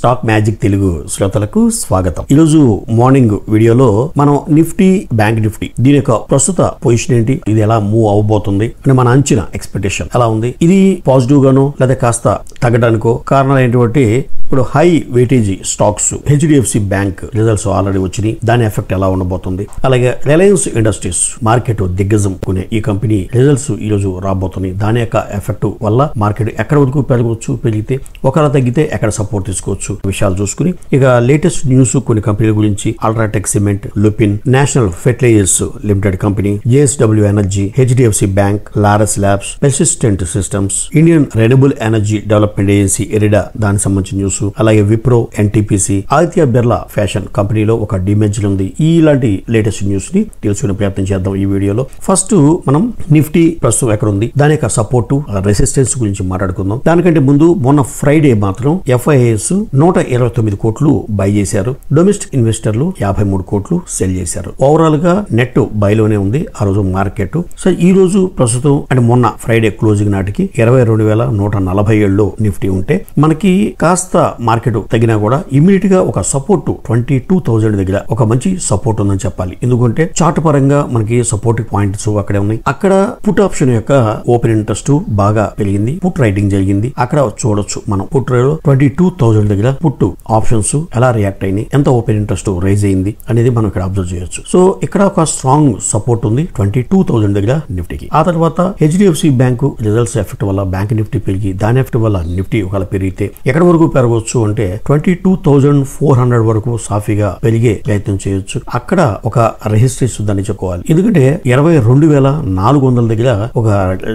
Stock magic Telugu శ్రోతలకు స్వాగతం. ఈరోజు మార్నింగ్ వీడియోలో మనం నిఫ్టీ, బ్యాంక్ నిఫ్టీ దీని యొక్క ప్రస్తుత పొజిషన్ ఏంటి, ఇది ఎలా మూవ్ అవబోతుంది అని మన అంచనా ఎక్స్పెక్టేషన్ ఎలా ఉంది, ఇది పాజిటివ్ గానో లేదా కాస్త తగ్గడానికో కారణాలు ఏంటంటే ఇప్పుడు high weightage stocks HDFC bank results already వచ్చినాయి, దాని ఎఫెక్ట్ ఎలా ఉండబోతుంది. అలాగే రిలయన్స్ ఇండస్ట్రీస్ మార్కెట్ దిగ్గజం కొనే ఈ కంపెనీ రిజల్ట్స్ ఈ రోజు రాబోతున్నాయి, దాని యొక్క ఎఫెక్ట్ వల్ల మార్కెట్ ఎక్కడ వరకు పెరగవచ్చు, పెరిగితే ఒకవేళ తగ్గితే ఎక్కడ సపోర్ట్ తీసుకోవచ్చు విషయాలు చూసుకుని ఇక లేటెస్ట్ న్యూస్ కొన్ని కంపెనీల గురించి UltraTech Cement, Lupin, National Fertilizers Limited company, JSW Energy, HDFC Bank, Laurus Labs, Persistent Systems, Indian Renewable Energy Development Agency IREDA దానికి సంబంధించిన న్యూస్, అలాగే విప్రో, ఎన్టీపీసీ, ఆదిత్య బిర్లా ఫ్యాషన్ కంపెనీలో ఒక డిమెన్షన్ ఉంది. ఇలాంటి లేటెస్ట్ న్యూస్ ని తెలుసుకునే ప్రయత్నం చేద్దాం ఈ వీడియోలో. ఫస్ట్ మనం నిఫ్టీ ప్రస్తుతం ఎక్కడ ఉంది, దాని యొక్క సపోర్ట్ రెసిస్టెన్స్ గురించి మాట్లాడుకుందాం. దానికంటే ముందు మొన్న ఫ్రైడే మాత్రం ఎఫ్ఐఎస్ 129 కోట్లు బై చేశారు, డొమెస్టిక్ ఇన్వెస్టర్లు 53 కోట్లు సెల్ చేశారు. ఓవరాల్ గా నెట్ బైలోనే ఉంది ఆ రోజు మార్కెట్. సో ఈ రోజు ప్రస్తుతం అంటే మొన్న ఫ్రైడే క్లోజింగ్ నాటికి 22,147 నిఫ్టీ ఉంటే మనకి కాస్త మార్కెట్ తగినా కూడా ఇమీడియట్ గా ఒక సపోర్ట్ 22,000 దగ్గర ఒక మంచి సపోర్ట్ ఉందని చెప్పాలి. ఎందుకంటే చార్ట్ పరంగా మనకి సపోర్ట్ పాయింట్స్ అక్కడే ఉన్నాయి. అక్కడ పుట్ ఆప్షన్ యొక్క ఓపెన్ ఇంట్రెస్ట్ బాగా పెరిగింది, పుట్ రైటింగ్ జరిగింది. అక్కడ చూడొచ్చు మనం పుట్ 22,000 దగ్గర పుట్ ఆప్షన్స్ ఎలా రియాక్ట్ అయినాయి, ఎంత ఓపెన్ ఇంట్రెస్ట్ రైజ్ అయింది అనేది మనం ఇక్కడ అబ్జర్వ్ చేయొచ్చు. సో ఇక్కడ ఒక స్ట్రాంగ్ సపోర్ట్ ఉంది 22,000 దగ్గర నిఫ్టీకి. ఆ తర్వాత హెచ్డిఎఫ్సి బ్యాంకు రిజల్ట్స్ ఎఫెక్ట్ వల్ల బ్యాంక్ నిఫ్టీ పెరిగి దాని ఎఫెక్ట్ వల్ల నిఫ్టీ ఒకవేళ పెరిగితే ఎక్కడ వరకు పెరగవచ్చు అంటే 22,400 వరకు సాఫీగా పెరిగే ప్రయత్నం చేయొచ్చు. అక్కడ ఒక రెసిస్టెన్స్ ఉందని చెప్పుకోవాలి. ఎందుకంటే 22,400 దగ్గర ఒక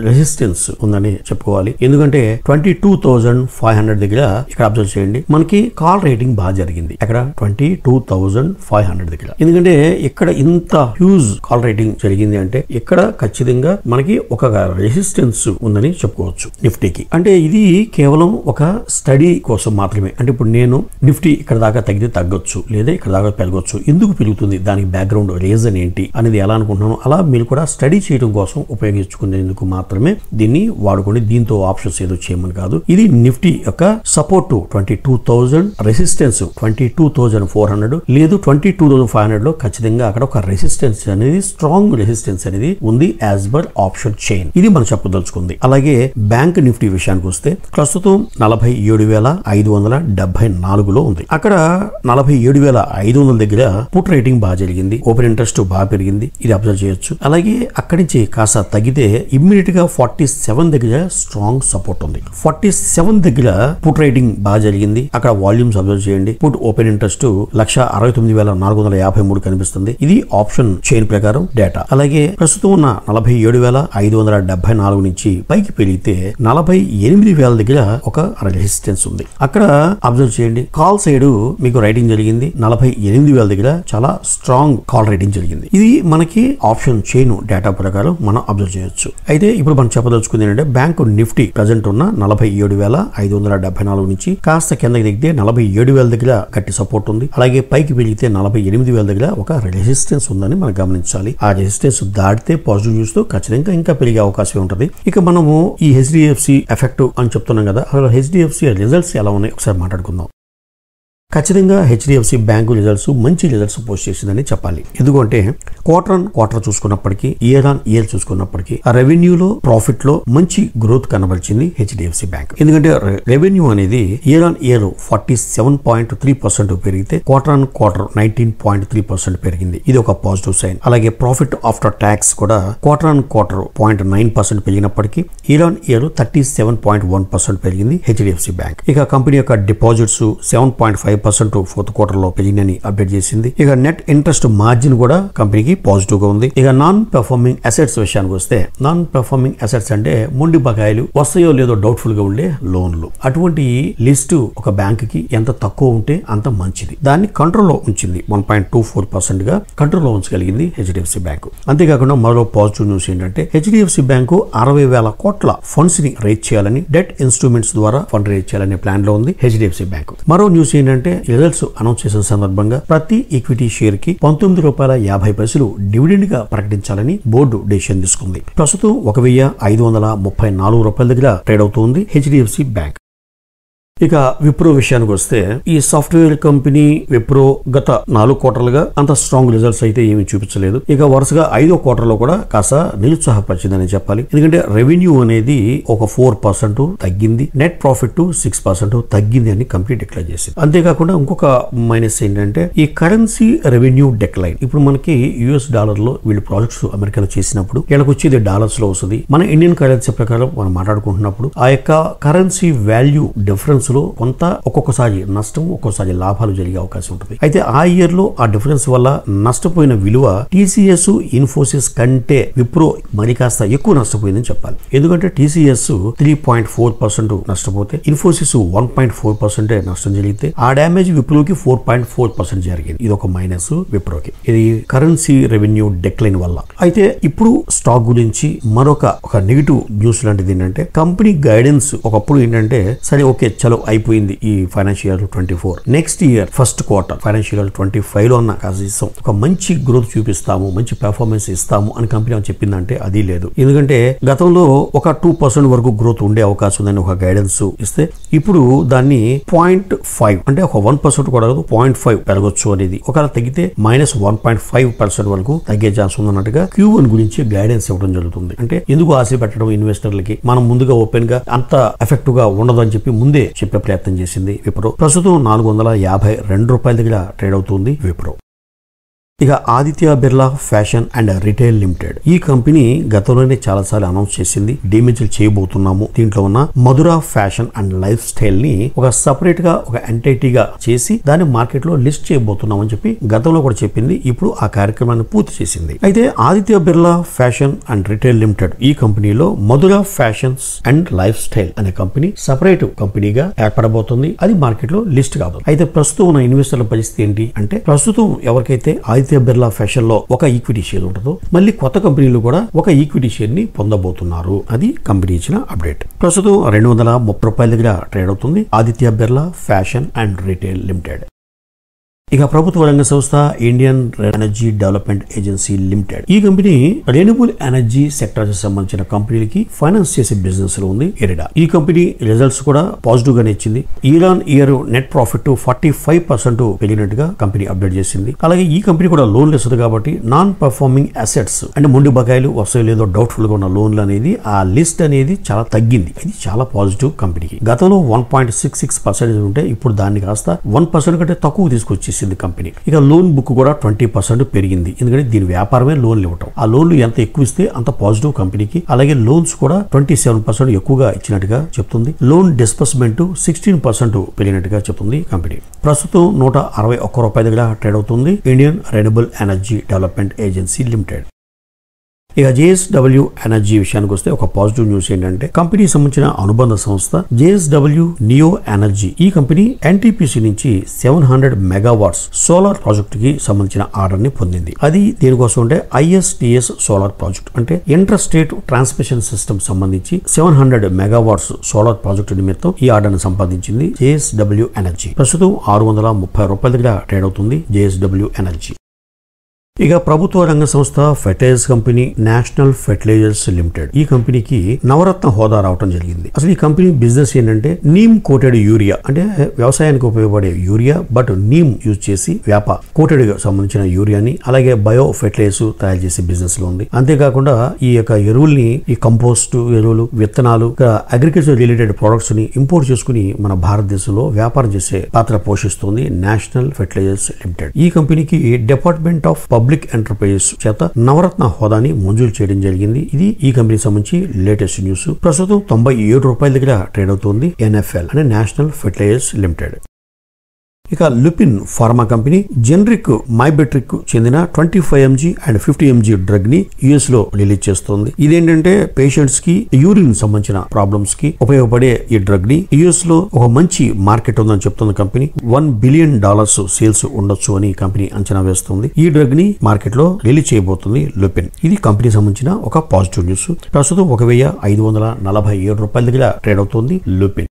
రెసిస్టెన్స్ ఉందని చెప్పుకోవాలి. ఎందుకంటే 22,500 దగ్గర ఇక్కడ అబ్జర్వ్ చేయండి, మనకి కాల్ రేటింగ్ బాగా జరిగింది అక్కడ 22,500 దగ్గర. ఎందుకంటే ఇక్కడ ఇంత హ్యూజ్ కాల్ రేటింగ్ జరిగింది అంటే ఇక్కడ ఖచ్చితంగా మనకి ఒక రెసిస్టెన్స్ ఉందని చెప్పుకోవచ్చు నిఫ్టీకి. అంటే ఇది కేవలం ఒక స్టడీ కోసం మాత్రమే. అంటే ఇప్పుడు నేను నిఫ్టీ ఇక్కడ దాకా తగ్గితే తగ్గొచ్చు, లేదా ఇక్కడ దాకా పెరగొచ్చు, ఎందుకు పెరుగుతుంది, దానికి బ్యాక్గ్రౌండ్ రీజన్ ఏంటి అనేది ఎలా అనుకుంటున్నాను అలా మీరు కూడా స్టడీ చేయడం కోసం ఉపయోగించుకునేందుకు మాత్రమే దీన్ని వాడుకోండి. దీంతో ఆప్షన్స్ ఏదో చేయమని కాదు. ఇది నిఫ్టీ యొక్క సపోర్ట్ 22,000, రెసిస్టెన్స్ 22,400 లేదు 22,500 లో ఖచ్చితంగా అక్కడ ఒక రెసిస్టెన్స్ అనేది స్ట్రాంగ్ రెసిస్టెన్స్ అనేది ఉంది యాజ్ పర్ ఆప్షన్ చైన్. ఇది మనం చెప్పదలుచుకుంది. అలాగే బ్యాంక్ నిఫ్టీ విషయానికి వస్తే ప్రస్తుతం 47,574 ఉంది. అక్కడ 47,500 దగ్గర పుట్ రేటింగ్ బాగా జరిగింది, ఓపెన్ ఇంట్రెస్ట్ బాగా పెరిగింది, ఇది అబ్జర్వ్ చేయొచ్చు. అలాగే అక్కడి నుంచి కాస్త తగ్గితే ఇమ్మీడియట్ గా 47 దగ్గర స్ట్రాంగ్ సపోర్ట్ ఉంది. 47 దగ్గర పుట్ రేటింగ్ బాగా జరిగింది, అక్కడ వాల్యూమ్స్ అబ్జర్వ్ చేయండి. పుట్ ఓపెన్ ఇంట్రెస్ట్ 169,453 కనిపిస్తుంది. ఇది ఆప్షన్ చైన్ ప్రకారం డేటా. అలాగే ప్రస్తుతం ఉన్న 47,574 నుంచి పైకి పెరిగితే 48,000 దగ్గర ఒక రెసిస్టెన్స్ ఉంది. అక్కడ అబ్జర్వ్ చేయండి, కాల్ సైడ్ మీకు రైటింగ్ జరిగింది 48,000 దగ్గర చాలా స్ట్రాంగ్ కాల్ రైటింగ్ జరిగింది. ఇది మనకి ఆప్షన్ చైన్ డేటా ప్రకారం మనం అబ్జర్వ్ చేయొచ్చు. అయితే ఇప్పుడు మనం చెప్పదలుచుకుంది ఏంటంటే బ్యాంకు నిఫ్టీ ప్రజెంట్ ఉన్న 47,574 నుంచి కాస్త కిందకి దిగితే 47,000 దగ్గర గట్టి సపోర్ట్ ఉంది. అలాగే పైకి పెరిగితే 48,000 దగ్గర ఒక రెసిస్టెన్స్ ఉందని మనం గమనించాలి. ఆ రెసిస్టెన్స్ దాటితే పాజిటివ్ న్యూస్ తో ఖచ్చితంగా ఇంకా పెరిగే అవకాశం ఉంటుంది. ఇక మనము ఈ హెచ్డిఎఫ్సి ఎఫెక్ట్ అని చెప్తున్నాం కదా, అసలు హెచ్డిఎఫ్సి రిజల్ట్స్ ఎలా ఉన్నాయి ఒకసారి మాట్లాడుకుందాం. ఖచ్చితంగా హెచ్డిఎఫ్సి బ్యాంకు రిజల్ట్స్ మంచి రిజల్ట్స్ పోస్ట్ చేసిందని చెప్పాలి. ఎందుకంటే క్వార్టర్ ఆన్ క్వార్టర్ చూసుకున్నప్పటికీ, ఇయర్ ఆన్ ఇయర్ చూసుకున్నప్పటికీ ఆ రెవెన్యూలో, ప్రాఫిట్ లో మంచి గ్రోత్ కనబరిచింది హెచ్డిఎఫ్సి బ్యాంక్. ఎందుకంటే రెవెన్యూ అనేది ఇయర్ ఆన్ ఇయర్ 47.3% పెరిగితే క్వార్టర్ ఆన్ క్వార్టర్ 19.3% పెరిగింది. ఇది ఒక పాజిటివ్ సైన్. అలాగే ప్రాఫిట్ ఆఫ్టర్ ట్యాక్స్ కూడా క్వార్టర్ ఆన్ క్వార్టర్ 0.9% పెరిగినప్పటికీ ఇయర్ ఆన్ ఇయర్ 37.1% పెరిగింది హెచ్డిఎఫ్సి బ్యాంక్. ఇక కంపెనీ యొక్క డిపాజిట్స్ 7.5% ఫోర్త్ క్వార్టర్ లో పెరిగిందని అప్డేట్ చేసింది. ఇక నెట్ ఇంట్రెస్ట్ మార్జిన్ కూడా కంపెనీకి పాజిటివ్ గా ఉంది. ఇక నాన్ పెర్ఫార్మింగ్ అసెట్స్ విషయానికి వస్తే, నాన్ పెర్ఫార్మింగ్ అసెట్స్ అంటే మొండి బకాయిలు వస్తాయో లేదో డౌట్ఫుల్ గా ఉండే లోన్లు, అటువంటి లిస్టు ఒక బ్యాంక్ కి ఎంత తక్కువ ఉంటే అంత మంచిది. దాన్ని కంట్రోల్లో ఉంచింది. 1.24% గా కంట్రోల్లో ఉంచగలిగింది హెచ్డిఎఫ్సి బ్యాంకు. అంతేకాకుండా మరో పాజిటివ్ న్యూస్ ఏంటంటే హెచ్డిఎఫ్సి బ్యాంకు 60,000 కోట్ల ఫండ్స్ ని రేజ్ చేయాలని, డెట్ ఇన్స్ట్రుమెంట్స్ ద్వారా ఫండ్ రేజ్ చేయాలనే ప్లాన్ లో ఉంది హెచ్డిఎఫ్సి బ్యాంకు. మరో న్యూస్ ఏంటంటే రిజల్ట్స్ అనౌన్స్ చేసిన సందర్భంగా ప్రతి ఈక్విటీ షేర్ కి ₹19.50 డివిడెండ్ గా ప్రకటించాలని బోర్డు డెసిషన్ తీసుకుంది. ప్రస్తుతం ₹1,534 దగ్గర ట్రేడ్ అవుతుంది హెచ్డిఎఫ్సి బ్యాంక్. ఇక విప్రో విషయానికి వస్తే ఈ సాఫ్ట్వేర్ కంపెనీ విప్రో గత 4 క్వార్టర్లుగా అంత స్ట్రాంగ్ రిజల్ట్స్ అయితే ఏమీ చూపించలేదు. ఇక వరుసగా 5వ క్వార్టర్ లో కూడా కాస్త నిరుత్సాహపరిచిందని చెప్పాలి. ఎందుకంటే రెవెన్యూ అనేది ఒక 4% తగ్గింది, నెట్ ప్రాఫిట్ 6% తగ్గింది అని కంపెనీ డిక్లేర్ చేసింది. అంతేకాకుండా ఇంకొక మైనస్ ఏంటంటే ఈ కరెన్సీ రెవెన్యూ డిక్లైన్. ఇప్పుడు మనకి యుఎస్ డాలర్ లో వీళ్ళు ప్రాజెక్ట్స్ అమెరికాలో చేసినప్పుడు వీళ్ళకి వచ్చేది డాలర్స్ లో వస్తుంది. మన ఇండియన్ కరెన్సీ ప్రకారం మనం మాట్లాడుకుంటున్నప్పుడు ఆ యొక్క కరెన్సీ వాల్యూ డిఫరెన్స్ లో కొంత ఒక్కొక్కసారి నష్టం, ఒక్కొక్కసారి లాభాలు జరిగే అవకాశం ఉంటుంది. అయితే ఆ ఇయర్ లో ఆ డిఫరెన్స్ వల్ల నష్టపోయిన విలువ టీసీఎస్ ఇన్ఫోసిస్ కంటే విప్రో మరి కాస్త ఎక్కువ నష్టపోయిందని చెప్పాలి. ఎందుకంటే టీసీఎస్ 3.4% నష్టపోతే ఇన్ఫోసిస్ 1.4% నష్టం జరిగితే ఆ డ్యామేజ్ విప్రోకి 4.4% జరిగింది. ఇది ఒక మైనస్ విప్రోకి. ఇది కరెన్సీ రెవెన్యూ డిక్లైన్ వల్ల. అయితే ఇప్పుడు స్టాక్ గురించి మరొక నెగిటివ్ న్యూస్ లాంటిది ఏంటంటే కంపెనీ గైడెన్స్ ఒకప్పుడు ఏంటంటే సరే ఓకే చలో అయిపోయింది ఈ financial year 24, next year first quarter financial year 25 లో కనీసం ఒక మంచి గ్రోత్ చూపిస్తాము, మంచి పెర్ఫార్మెన్స్ ఇస్తాము అని కంపెనీ చెప్పిందంటే అది లేదు. ఎందుకంటే గతంలో ఒక 2% వరకు గ్రోత్ ఉండే అవకాశం ఉందని ఒక గైడెన్స్ ఇస్తే ఇప్పుడు దాన్ని 0.5 అంటే ఒక 1% కూడా కాదు 0.5 పెరగొచ్చు అనేది. ఒకవేళ తగ్గితే -1.5% వరకు తగ్గే ఛాన్స్ ఉందన్నట్టుగా Q1 గురించి గైడెన్స్ ఇవ్వడం జరుగుతుంది. అంటే ఎందుకు ఆశ పెట్టడం ఇన్వెస్టర్లకి, మనం ముందుగా ఓపెన్ గా అంత ఎఫెక్టివ్ గా ఉండదు అని చెప్పి ముందే చెప్పే ప్రయత్నం చేసింది విప్రో. ప్రస్తుతం $452 దగ్గర ట్రేడ్ అవుతుంది విప్రో. ఇక Aditya Birla fashion and retail limited. ఈ కంపెనీ గతంలోనే చాలా సార్లు అనౌన్స్ చేసింది డీమెర్జర్ చేయబోతున్నాము, దీంట్లో ఉన్న మధుర ఫ్యాషన్ అండ్ లైఫ్ స్టైల్ ని ఒక సపరేట్ గా ఒక ఎంటిటీగా చేసి దాన్ని మార్కెట్ లో లిస్ట్ చేయబోతున్నాం అని చెప్పి గతంలో కూడా చెప్పింది. ఇప్పుడు ఆ కార్యక్రమాన్ని పూర్తి చేసింది. అయితే Aditya Birla fashion and retail limited ఈ కంపెనీలో మధుర ఫ్యాషన్స్ అండ్ లైఫ్ స్టైల్ అనే కంపెనీ సపరేట్ కంపెనీగా ఏర్పడబోతుంది. అది మార్కెట్ లో లిస్ట్ కాదు. అయితే ప్రస్తుతం ఉన్న ఇన్వెస్టర్ల పరిస్థితి ఏంటి అంటే ప్రస్తుతం ఎవరికైతే ఆదిత్య బిర్లా ఫ్యాషన్ లో ఒక ఈక్విటీ షేర్ ఉంటుందో మళ్ళీ కొత్త కంపెనీలు కూడా ఒక ఈక్విటీ షేర్ ని పొందబోతున్నారు. అది కంపెనీ ఇచ్చిన అప్డేట్. ప్రస్తుతం $230 దగ్గర ట్రేడ్ అవుతుంది Aditya Birla fashion and retail limited. ఇక ప్రభుత్వ రంగ సంస్థ Indian energy Development agency limited. ఈ కంపెనీ రెన్యూబుల్ ఎనర్జీ సెక్టర్ కి సంబంధించిన కంపెనీలకి ఫైనాన్స్ చేసే బిజినెస్ లో ఉంది ఎరిడా. ఈ కంపెనీ రిజల్ట్స్ కూడా పాజిటివ్ గానే ఇచ్చింది. Year on year net profit 45% పెరిగినట్టుగా కంపెనీ అప్డేట్ చేసింది. అలాగే ఈ కంపెనీ కూడా లోన్లు ఇస్తుంది కాబట్టి నాన్ పర్ఫార్మింగ్ అసెట్స్ అంటే మొండి బకాయిలు వస్తాయో లేదో డౌట్ఫుల్ గా ఉన్న లోన్లు అనేది ఆ లిస్ట్ అనేది చాలా తగ్గింది. ఇది చాలా పాజిటివ్ కంపెనీకి. గతంలో 1.66% ఉంటే ఇప్పుడు దాన్ని కాస్త 1% కంటే తక్కువ తీసుకొచ్చి కంపెనీ. ఇక లోన్ బుక్ కూడా 20% పెరిగింది. ఎందుకంటే దీని వ్యాపారమే లోన్లు ఇవ్వటం. ఆ లోన్లు ఎంత ఎక్కువ ఇస్తే అంత పాజిటివ్ కంపెనీకి. అలాగే లోన్స్ కూడా 27% ఎక్కువగా ఇచ్చినట్టుగా చెప్తుంది. లోన్ డిస్బర్స్మెంట్ 16% పెరిగినట్టుగా చెప్తుంది కంపెనీ. ప్రస్తుతం $161 దగ్గర ట్రేడ్ అవుతుంది Indian Renewable Energy Development agency limited. ఇక JSW ఎనర్జీ విషయానికి వస్తే ఒక పాజిటివ్ న్యూస్ ఏంటంటే కంపెనీకి సంబంధించిన అనుబంధ సంస్థ JSW నియో ఎనర్జీ ఈ కంపెనీ NTPC నుంచి 700 మెగావాట్స్ సోలార్ ప్రాజెక్ట్ కి సంబంధించిన ఆర్డర్ ని పొందింది. అది దేనికోసం అంటే ISTS సోలార్ ప్రాజెక్ట్ అంటే ఇంటర్ స్టేట్ ట్రాన్స్మిషన్ సిస్టమ్ సంబంధించి 700 మెగావాట్స్ సోలార్ ప్రాజెక్టు నిమిత్తం ఈ ఆర్డర్ ని సంపాదించింది JSW ఎనర్జీ. ప్రస్తుతం $630 దగ్గర ట్రేడ్ అవుతుంది JSW ఎనర్జీ. ఇక ప్రభుత్వ రంగ సంస్థ ఫెర్టైల్స్ కంపెనీ నేషనల్ ఫెర్టిలైజర్స్ లిమిటెడ్. ఈ కంపెనీకి నవరత్న హోదా రావడం జరిగింది. అసలు ఈ కంపెనీ బిజినెస్ ఏంటంటే నీమ్ కోటెడ్ యూరియా అంటే వ్యవసాయానికి ఉపయోగపడే యూరియా బట్ నీమ్ యూజ్ చేసి కోటెడ్ గా సంబంధించిన యూరియాని అలాగే బయో ఫెర్టిలైజర్స్ తయారు చేసే బిజినెస్ లో ఉంది. అంతేకాకుండా ఈ యొక్క ఎరువుల్ని ఈ కంపోస్ట్ ఎరువులు విత్తనాలు అగ్రికల్చర్ రిలేటెడ్ ప్రొడక్ట్స్ ని ఇంపోర్ట్ చేసుకుని మన భారతదేశంలో వ్యాపారం చేసే పాత్ర పోషిస్తుంది నేషనల్ ఫెర్టిలైజర్స్ లిమిటెడ్. ఈ కంపెనీకి డిపార్ట్మెంట్ ఆఫ్ పబ్లిక్ ఎంటర్ప్రైజెస్ చేత నవరత్న హోదాని మంజూరు చేయడం జరిగింది. ఇది ఈ కంపెనీకి సంబంధించి లేటెస్ట్ న్యూస్. ప్రస్తుతం $97 దగ్గర ట్రేడ్ అవుతుంది NFL అంటే నేషనల్ ఫెర్టిలైజర్స్ లిమిటెడ్. ఇక లుపిన్ ఫార్మా కంపెనీ జెనరిక్ మైబెట్రిక్ చెందిన 25 mg అండ్ 50 mg డ్రగ్ ని యుఎస్ లో రిలీజ్ చేస్తోంది. ఇదేంటంటే పేషెంట్స్ కి యూరిన్ సంబంధించిన ప్రాబ్లమ్స్ కి ఉపయోగపడే ఈ డ్రగ్ ని యుఎస్ లో ఒక మంచి మార్కెట్ ఉందని చెప్తుంది కంపెనీ. $1 బిలియన్ సేల్స్ ఉండొచ్చు అని కంపెనీ అంచనా వేస్తుంది. ఈ డ్రగ్ ని మార్కెట్ లో రిలీజ్ చేయబోతుంది లుపిన్. ఇది కంపెనీ సంబంధించిన ఒక పాజిటివ్ న్యూస్. ప్రస్తుతం $1,547 దగ్గర ట్రేడ్ అవుతుంది లుపిన్.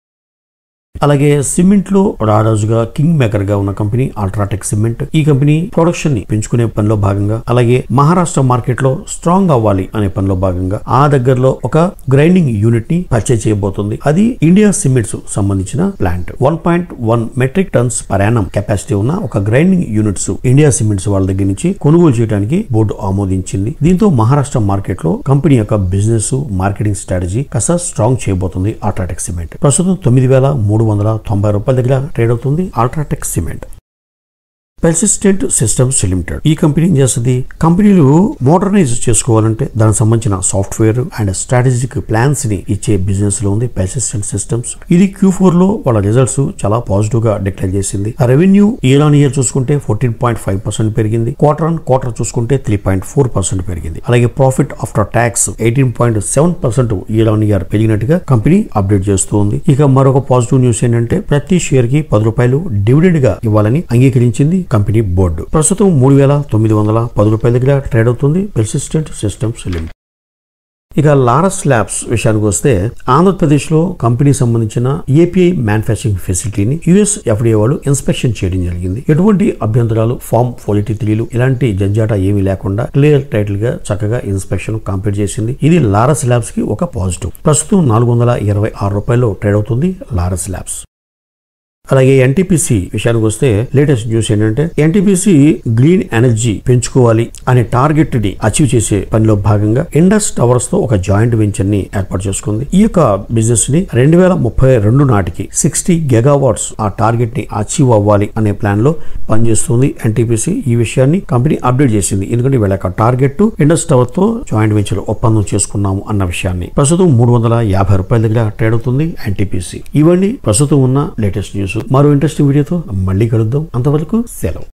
అలాగే సిమెంట్ లో రారాజుగా కింగ్ మేకర్ గా ఉన్న కంపెనీ అల్ట్రాటెక్ సిమెంట్. ఈ కంపెనీ ప్రొడక్షన్ ని పెంచుకునే పనిలో భాగంగా, అలాగే మహారాష్ట్ర మార్కెట్ లో స్ట్రాంగ్ అవ్వాలి అనే పనిలో భాగంగా ఆ దగ్గరలో ఒక గ్రైండింగ్ యూనిట్ ని పర్చేజ్ చేయబోతుంది. అది ఇండియా సిమెంట్స్ సంబంధించిన plant. 1.1 metric tons per annum capacity ఉన్న ఒక గ్రైండింగ్ యూనిట్స్ ఇండియా సిమెంట్స్ వాళ్ళ దగ్గర నుంచి కొనుగోలు చేయడానికి బోర్డు ఆమోదించింది. దీంతో మహారాష్ట్ర మార్కెట్ లో కంపెనీ యొక్క బిజినెస్ మార్కెటింగ్ స్ట్రాటజీ కాస్త స్ట్రాంగ్ చేయబోతుంది అల్ట్రాటెక్ సిమెంట్. ప్రస్తుతం 9,390 రూపాయల దగ్గర ట్రేడ్ అవుతుంది UltraTech cement. Persistent systems limited. ఈ కంపెనీ ఏం చేస్తుంది? కంపెనీలు మోడర్నైజ్ చేసుకోవాలంటే దానికి సంబంధించిన సాఫ్ట్వేర్ అండ్ స్ట్రాటజిక్ ప్లాన్స్ ని ఇచ్చే బిజినెస్ లో ఉంది పెర్సిస్టెంట్ సిస్టమ్స్. ఇది Q4 లో వాళ్ళ రిజల్ట్స్ చాలా పాజిటివ్ గా డిక్లేర్ చేసింది. రెవెన్యూ ఇయర్ ఆన్ ఇయర్ చూసుకుంటే 14.5% పెరిగింది. క్వార్టర్ ఆన్ క్వార్టర్ చూసుకుంటే 3.4% పెరిగింది. అలాగే profit after tax 18.7% year on year పెరిగినట్టుగా కంపెనీ అప్డేట్ చేస్తుంది. ఇక మరొక పాజిటివ్ న్యూస్ ఏంటంటే ప్రతి షేర్ కి 10 రూపాయలు డివిడెండ్ గా ఇవ్వాలని అంగీకరించింది కంపెనీ బోర్డు. ప్రస్తుతం 3,910 రూపాయల దగ్గర ట్రేడ్ అవుతుంది పెర్సిస్టెంట్ సిస్టమ్స్ లిమిటెడ్. ఇక లారస్ ల్యాబ్స్ విషయానికి వస్తే ఆంధ్రప్రదేశ్ లో కంపెనీ సంబంధించిన ఏపీఐ మ్యానుఫ్యాక్చరింగ్ ఫెసిలిటీని యుఎస్ FDA వాళ్ళు ఇన్స్పెక్షన్ చేయడం జరిగింది. ఎటువంటి అభ్యంతరాలు, ఫామ్ 43లు ఇలాంటి జంజాట ఏమీ లేకుండా క్లియర్ టైటిల్ గా చక్కగా ఇన్స్పెక్షన్ కంప్లీట్ చేసింది. ఇది లారస్ ల్యాబ్స్ కి ఒక పాజిటివ్. ప్రస్తుతం 426 రూపాయలు ట్రేడ్ అవుతుంది లారస్ ల్యాబ్స్. అలాగే ఎన్టీపీసీ విషయానికి వస్తే లేటెస్ట్ న్యూస్ ఏంటంటే ఎన్టీపీసీ గ్రీన్ ఎనర్జీ పెంచుకోవాలి అనే టార్గెట్ ని అచీవ్ చేసే పనిలో భాగంగా ఇండస్ టవర్స్ తో ఒక జాయింట్ వెంచర్ ని ఏర్పాటు చేసుకుంది. ఈ యొక్క బిజినెస్ ని 2032 నాటికి 60 గెగావాట్స్ ఆ టార్గెట్ ని అచీవ్ అవ్వాలి అనే ప్లాన్ లో పనిచేస్తుంది ఎన్టీపీసీ. ఈ విషయాన్ని కంపెనీ అప్డేట్ చేసింది. ఎందుకంటే వీళ్ళ యొక్క టార్గెట్ ఇండస్ టవర్ తో జాయింట్ వెంచర్ ఒప్పందం చేసుకున్నాము అన్న విషయాన్ని. ప్రస్తుతం 350 రూపాయల దగ్గర ట్రేడ్ అవుతుంది ఎన్టీపీసీ. ఇవన్నీ ప్రస్తుతం ఉన్న లేటెస్ట్ న్యూస్. మరో ఇంట్రెస్టింగ్ వీడియోతో మళ్ళీ కలుద్దాం. అంతవరకు సెలవు.